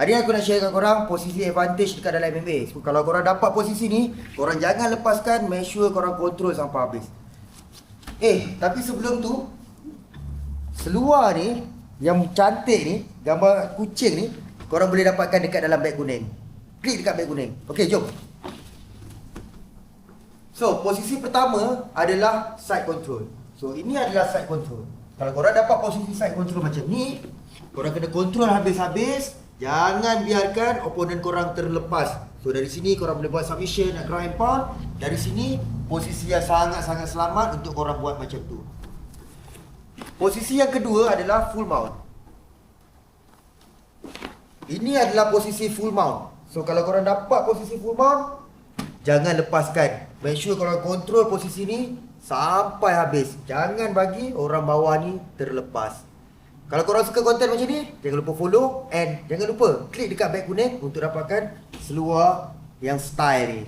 Hari ni aku nak share dengan korang posisi advantage dekat dalam MMA. So, kalau korang dapat posisi ni, korang jangan lepaskan, make sure korang control sampai habis. Tapi sebelum tu, seluar ni yang cantik ni, gambar kucing ni, korang boleh dapatkan dekat dalam beg kuning. Klik dekat beg kuning. Okey, jom. So, posisi pertama adalah side control. So, ini adalah side control. Kalau korang dapat posisi side control macam ni, korang kena control habis-habis. Jangan biarkan opponent korang terlepas. So, dari sini korang boleh buat submission dan ground and pound. Dari sini, posisi yang sangat-sangat selamat untuk korang buat macam tu. Posisi yang kedua adalah full mount. Ini adalah posisi full mount. So, kalau korang dapat posisi full mount, jangan lepaskan. Make sure korang control posisi ni sampai habis. Jangan bagi orang bawah ni terlepas. Kalau korang suka konten macam ni, jangan lupa follow and jangan lupa klik dekat beg kuning untuk dapatkan seluar yang style ni.